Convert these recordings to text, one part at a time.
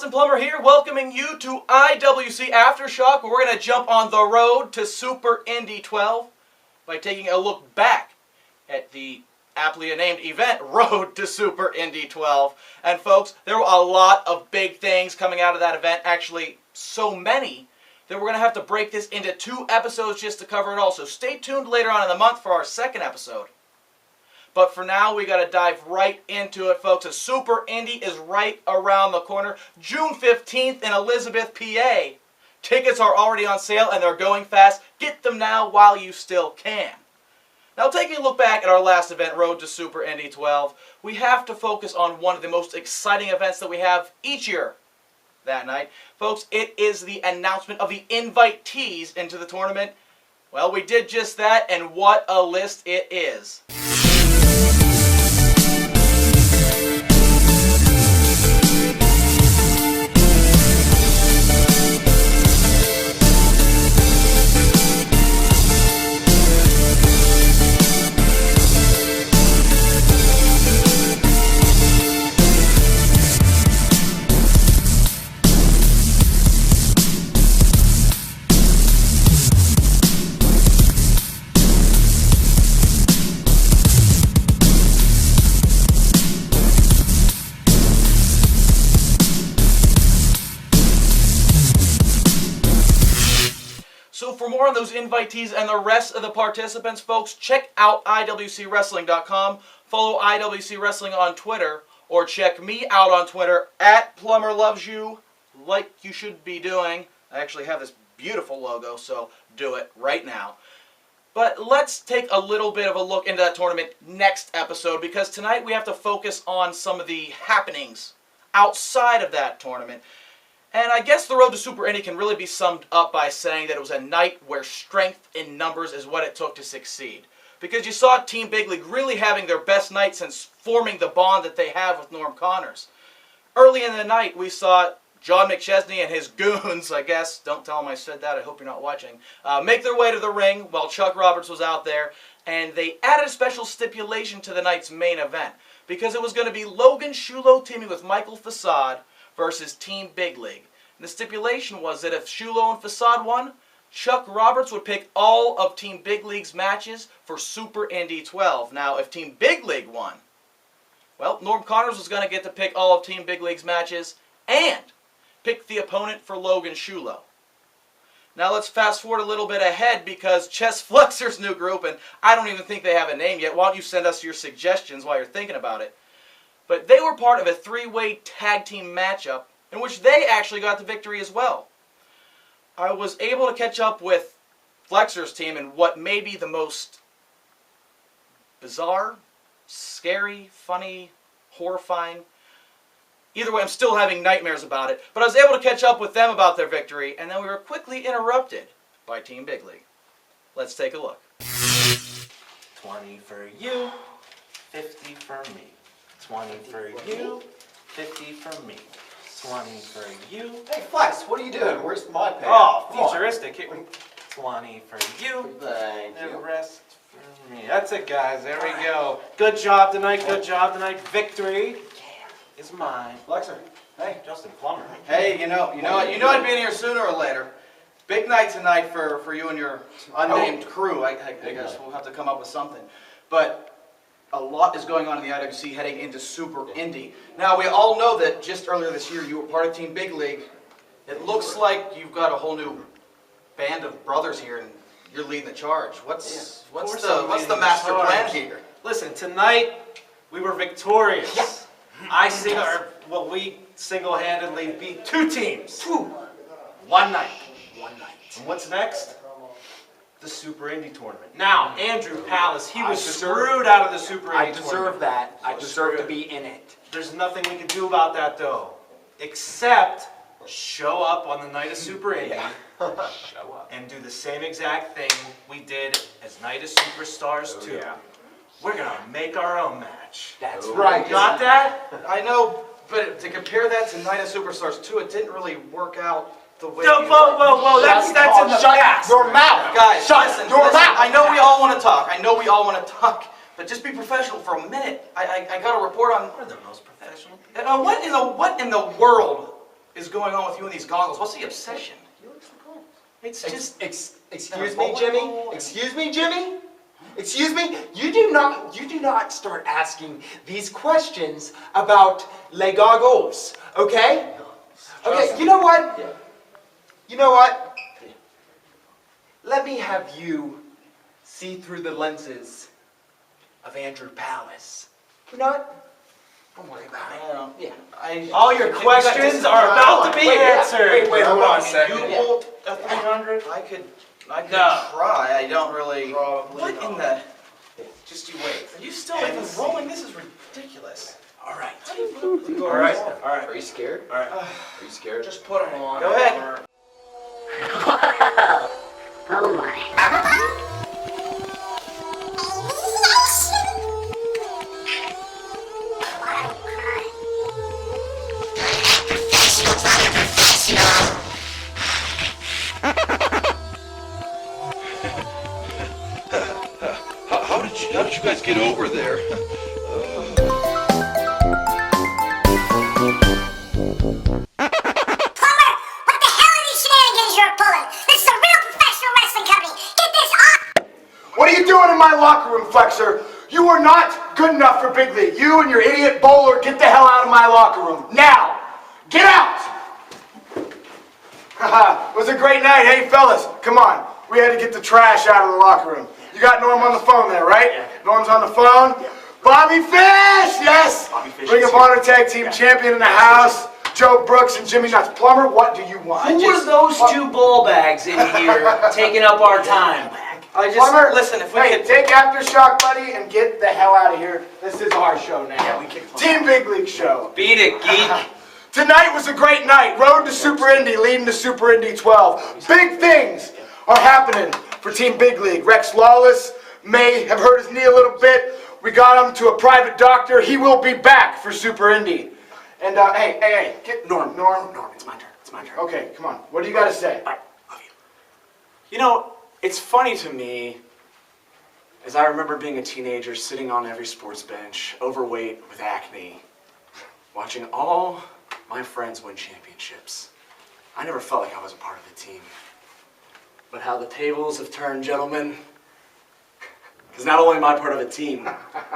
Justin Plummer here, welcoming you to IWC Aftershock, where we're going to jump on the road to Super Indy XII by taking a look back at the aptly named event, Road to Super Indy XII. And folks, there were a lot of big things coming out of that event, actually so many that we're going to have to break this into 2 episodes just to cover it all. So stay tuned later on in the month for our 2nd episode. But for now, we got to dive right into it, folks. A Super Indy is right around the corner. June 15th in Elizabeth, PA. Tickets are already on sale and they're going fast. Get them now while you still can. Now, taking a look back at our last event, Road to Super Indy XII, we have to focus on one of the most exciting events that we have each year that night. Folks, it is the announcement of the invitees into the tournament. Well, we did just that, and what a list it is. So for more on those invitees and the rest of the participants, folks, check out IWCWrestling.com, follow IWC Wrestling on Twitter, or check me out on Twitter at PlummerLovesYou, like you should be doing. I actually have this beautiful logo, so do it right now. But let's take a little bit of a look into that tournament next episode, because tonight we have to focus on some of the happenings outside of that tournament. And I guess the Road to Super Indy can really be summed up by saying that it was a night where strength in numbers is what it took to succeed. Because you saw Team Big League really having their best night since forming the bond that they have with Norm Connors. Early in the night, we saw John McChesney and his goons, I guess, don't tell him I said that, I hope you're not watching, make their way to the ring while Chuck Roberts was out there. And they added a special stipulation to the night's main event, because it was going to be Logan Shulo teaming with Michael Facade versus Team Big League. And the stipulation was that if Shulo and Facade won, Chuck Roberts would pick all of Team Big League's matches for Super Indy XII. Now, if Team Big League won, well, Norm Connors was going to get to pick all of Team Big League's matches and pick the opponent for Logan Shulo. Now let's fast forward a little bit ahead, because Chess Flexor's new group, and I don't even think they have a name yet. Why don't you send us your suggestions while you're thinking about it? But they were part of a 3-way tag team matchup in which they actually got the victory as well. I was able to catch up with Flexor's team in what may be the most bizarre, scary, funny, horrifying. Either way, I'm still having nightmares about it. But I was able to catch up with them about their victory, and then we were quickly interrupted by Team Big League. Let's take a look. 20 for you, 50 for me. 20 for you, 50 for me. 20 for you. Hey, Flex, what are you doing? Where's my pay? Oh, futuristic. 20 for you, Thank the you. rest for me. That's it, guys. There we go. Good job tonight. Good job tonight. Victory is mine. Flexor, hey. Justin Plummer. Hey, you know I'd be in here sooner or later. Big night tonight for you and your unnamed crew. I guess we'll have to come up with something. But a lot is going on in the IWC heading into Super Indy. Now, we all know that just earlier this year you were part of Team Big League. It looks like you've got a whole new band of brothers here, and you're leading the charge. What's the master plan here? Listen, tonight we were victorious. Yeah. We single-handedly beat 2 teams. 1 night. And what's next? The Super Indy Tournament. Now, Andrew Palace, he was screwed out of the Super Indy Tournament. I deserve that. I deserve to be in it. There's nothing we can do about that, though, except show up on the night of Super Indy Show up. and do the same exact thing we did as Night of Superstars 2. Yeah. We're going to make our own match. That's right. Got that? I know, but to compare that to Night of Superstars 2, it didn't really work out the way Whoa, that's in the past. Your mouth. Guys, Shut your mouth. I know we all want to talk. But just be professional for a minute. I got a report on We're the most professional. what in the world is going on with you and these goggles? What's the obsession? It's just... Excuse me, Jimmy? Excuse me, Jimmy? Excuse me? You do not start asking these questions about les goggles, okay? Okay, you know what? You know what? Let me have you see through the lenses of Andrew Palace. You know what? Don't worry about it. Yeah. All your questions are about to be answered. Wait, hold on a second. You hold a 300? I could try. I don't really... What in the... Just you wait. Are you still even rolling? This is ridiculous. All right. All right. Are you scared? All right. Are you scared? Just put them on. Go ahead. Oh my. How did you guys get over there? Plummer, what the hell are these shenanigans you're pulling? This is a real professional wrestling company. Get this off! What are you doing in my locker room, Flexor? You are not good enough for Big League. You and your idiot bowler, get the hell out of my locker room. Now! Get out! Haha, it was a great night, hey fellas? Come on, we had to get the trash out of the locker room. You got Norm on the phone there, right? Yeah. Norm's on the phone. Yeah. Bobby Fish, yes! Bobby Fish Ring of Honor Tag Team Champion in the house. Joe Brooks and Jimmy Nuts. Plummer, what do you want? Who are those two ball bags in here taking up our time? Plummer, listen, if we hey, could... take Aftershock, buddy, and get the hell out of here. This is our show now. Yeah, we can... Team Big League show. Beat it, geek. Tonight was a great night. Road to Super Indy, leading to Super Indy 12. Big things are happening for Team Big League. Rex Lawless may have hurt his knee a little bit. We got him to a private doctor. He will be back for Super Indy. And hey, get Norm, it's my turn. It's my turn. Okay, come on. What do you got to say? I love you. You know, it's funny to me, as I remember being a teenager, sitting on every sports bench, overweight with acne, watching all my friends win championships. I never felt like I was a part of the team. But how the tables have turned, gentlemen. Because not only am I part of a team,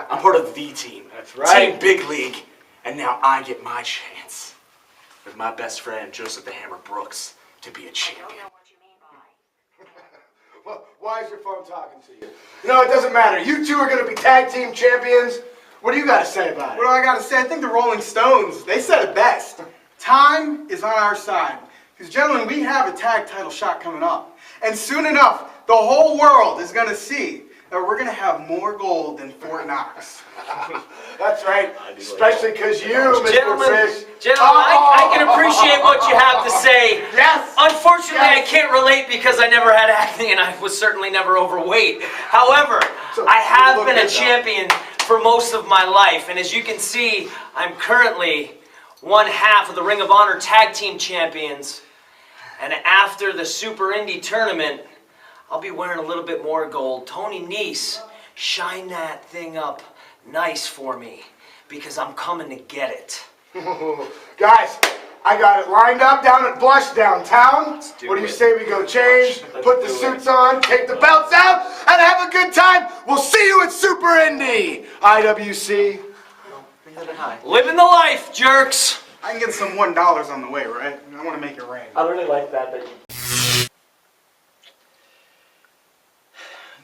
I'm part of the team. That's right. Team Big League. And now I get my chance with my best friend, Joseph the Hammer Brooks, to be a champion. Well, why is your phone talking to you? You know, it doesn't matter. You two are going to be tag team champions. What do you got to say about it? What do I got to say? I think the Rolling Stones, they said it best. Time is on our side. Because, gentlemen, we have a tag title shot coming up. And soon enough, the whole world is going to see that we're going to have more gold than Fort Knox. That's right. Especially because you, Mr. Fish. Gentlemen, I can appreciate what you have to say. Yes. Unfortunately, Yes. I can't relate because I never had acne and I was certainly never overweight. However, I have been a champion for most of my life. And as you can see, I'm currently one half of the Ring of Honor Tag Team Champions. And after the Super Indy Tournament, I'll be wearing a little bit more gold. Tony Nese, shine that thing up nice for me because I'm coming to get it. Guys, I got it lined up down at Blush downtown. What do you say we go change, put the suits on, take the belts out, and have a good time? We'll see you at Super Indy, IWC. Living the life, jerks. I can get some $1 on the way, right? I want to make it rain. I really like that you...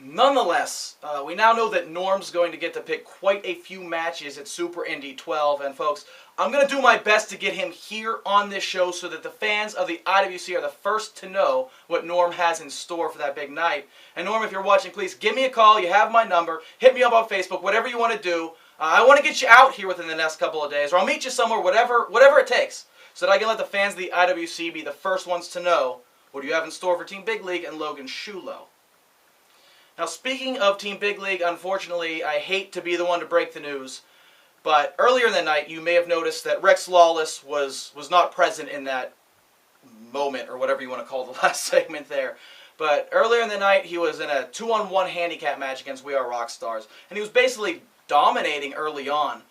Nonetheless, we now know that Norm's going to get to pick quite a few matches at Super Indy 12. And folks, I'm going to do my best to get him here on this show so that the fans of the IWC are the first to know what Norm has in store for that big night. And Norm, if you're watching, please give me a call. You have my number. Hit me up on Facebook, whatever you want to do. I want to get you out here within the next couple of days, or I'll meet you somewhere, whatever it takes, so that I can let the fans of the IWC be the first ones to know what you have in store for Team Big League and Logan Shulo. Now, speaking of Team Big League, unfortunately, I hate to be the one to break the news, but earlier in the night, you may have noticed that Rex Lawless was not present in that moment, or whatever you want to call the last segment there. But earlier in the night, he was in a 2-on-1 handicap match against We Are Rockstars, and he was basically dominating early on.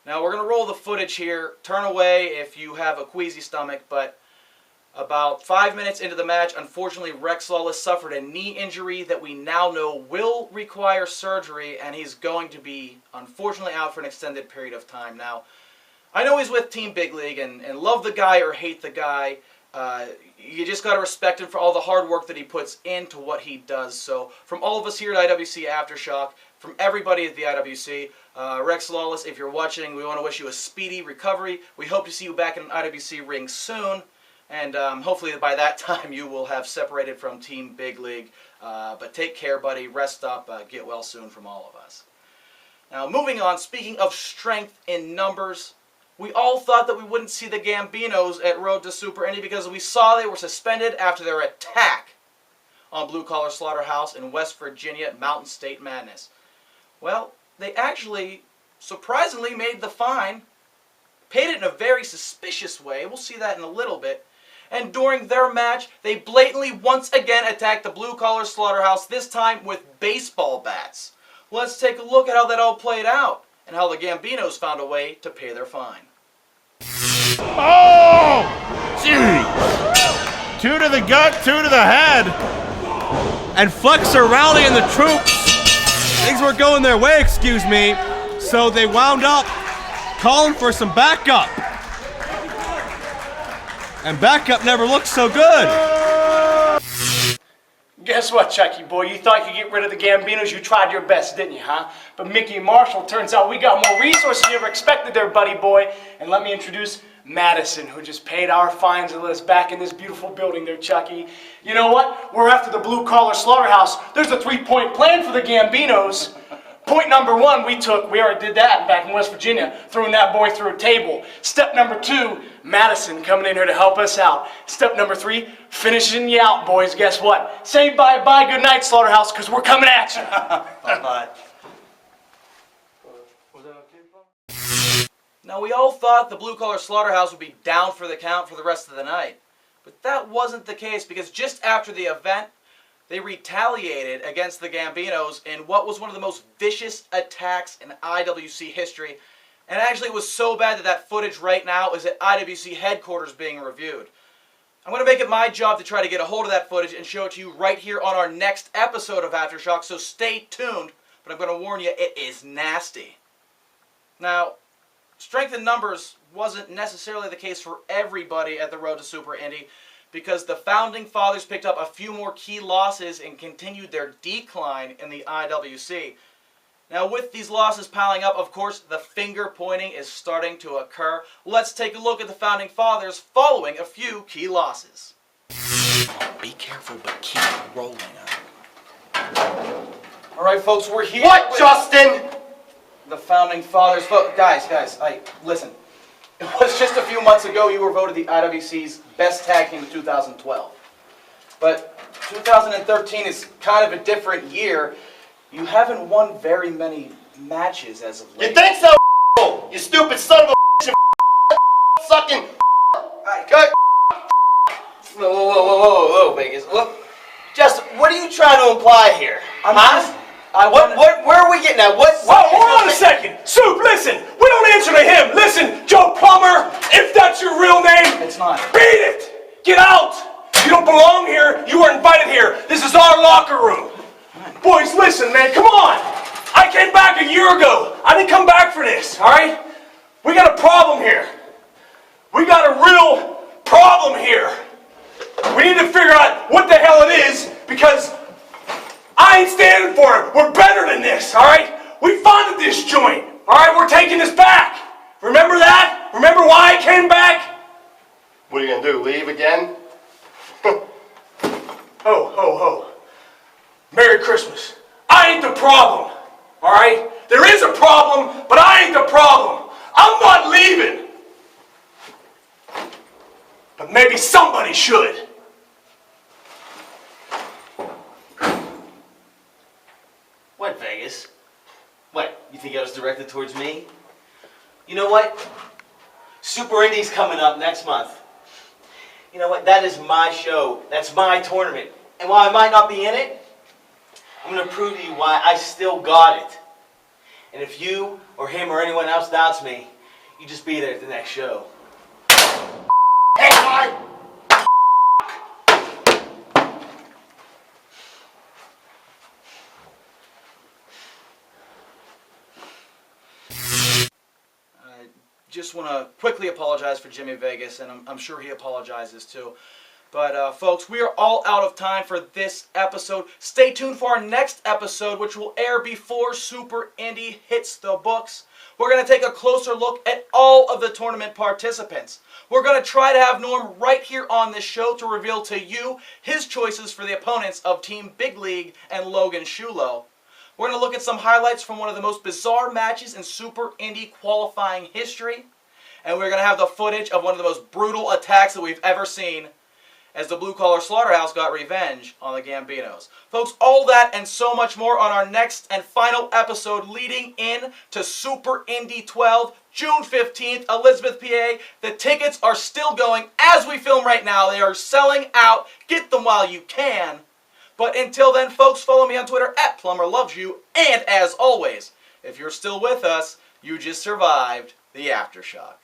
Now, we're going to roll the footage here. Turn away if you have a queasy stomach, but About 5 minutes into the match, unfortunately, Rex Lawless suffered a knee injury that we now know will require surgery, and he's going to be, unfortunately, out for an extended period of time. Now, I know he's with Team Big League, and love the guy or hate the guy, you just got to respect him for all the hard work that he puts into what he does. So, from all of us here at IWC Aftershock, from everybody at the IWC, Rex Lawless, if you're watching, we want to wish you a speedy recovery. We hope to see you back in an IWC ring soon. And hopefully by that time you will have separated from Team Big League. But take care, buddy. Rest up. Get well soon from all of us. Now, moving on, speaking of strength in numbers, we all thought that we wouldn't see the Gambinos at Road to Super Indy because we saw they were suspended after their attack on Blue Collar Slaughterhouse in West Virginia at Mountain State Madness. Well, they actually surprisingly made the fine, paid it in a very suspicious way. We'll see that in a little bit. And during their match, they blatantly once again attacked the Blue Collar Slaughterhouse, this time with baseball bats. Let's take a look at how that all played out, and how the Gambinos found a way to pay their fine. Oh! Gee! 2 to the gut, 2 to the head. And Flexor rallying the troops. Things weren't going their way, excuse me. So they wound up calling for some backup. And backup never looked so good. Guess what, Chucky boy? You thought you could get rid of the Gambinos? You tried your best, didn't you, huh? But Mickey and Marshall, turns out we got more resources than you ever expected there, buddy boy. And let me introduce Madison, who just paid our fines and let us back in this beautiful building there, Chucky. You know what? We're after the Blue Collar Slaughterhouse. There's a 3-point plan for the Gambinos. Point number 1, we already did that back in West Virginia, throwing that boy through a table. Step number 2, Madison coming in here to help us out. Step number 3, finishing you out, boys. Guess what? Say bye-bye, good night, Slaughterhouse, because we're coming at you. Bye-bye. Now, we all thought the Blue Collar Slaughterhouse would be down for the count for the rest of the night. But that wasn't the case, because just after the event, they retaliated against the Gambinos in what was one of the most vicious attacks in IWC history. And actually it was so bad that footage right now is at IWC headquarters being reviewed. I'm going to make it my job to try to get a hold of that footage and show it to you right here on our next episode of Aftershock, so stay tuned. But I'm going to warn you, it is nasty. Now, strength in numbers wasn't necessarily the case for everybody at the Road to Super Indy, because the Founding Fathers picked up a few more key losses and continued their decline in the IWC. Now, with these losses piling up, of course, the finger pointing is starting to occur. Let's take a look at the Founding Fathers following a few key losses. Be careful, but keep rolling. All right, folks, we're here. What, Justin? The Founding Fathers. Guys, listen. It was just a few months ago you were voted the IWC's best tag team of 2012. But 2013 is kind of a different year. You haven't won very many matches as of late. You think so, you stupid son of a you sucking Cut. Whoa, Vegas. Look, Justin, what are you trying to imply here? Where are we getting at? Whoa, hold on a second. Soup, listen. We don't answer to him. Listen, Joe Plummer, if that's your real name, it's not. Beat it. Get out. You don't belong here. You were invited here. This is our locker room. Boys, listen, man. Come on. I came back a year ago. I didn't come back for this, all right? We got a problem here. We got a real problem here. We need to figure out what the hell it is, because I ain't standing for it. We're better than this, all right? We funded this joint, all right? We're taking this back. Remember that? Remember why I came back? What are you gonna do, leave again? Ho. Merry Christmas. I ain't the problem, all right? There is a problem, but I ain't the problem. I'm not leaving. But maybe somebody should. What, Vegas? What, you think I was directed towards me? You know what? Super Indy's coming up next month. You know what? That is my show. That's my tournament. And while I might not be in it, I'm going to prove to you why I still got it. And if you or him or anyone else doubts me, you just be there at the next show. Hey, just want to quickly apologize for Jimmy Vegas, and I'm sure he apologizes too. But folks, we are all out of time for this episode. Stay tuned for our next episode, which will air before Super Indy hits the books. We're going to take a closer look at all of the tournament participants. We're going to try to have Norm right here on this show to reveal to you his choices for the opponents of Team Big League and Logan Shulo. We're going to look at some highlights from one of the most bizarre matches in Super Indy qualifying history. And we're going to have the footage of one of the most brutal attacks that we've ever seen as the Blue Collar Slaughterhouse got revenge on the Gambinos. Folks, all that and so much more on our next and final episode leading in to Super Indy 12, June 15th, Elizabeth, PA. The tickets are still going as we film right now. They are selling out. Get them while you can. But until then, folks, follow me on Twitter at PlummerLovesYou. And as always, if you're still with us, you just survived the Aftershock.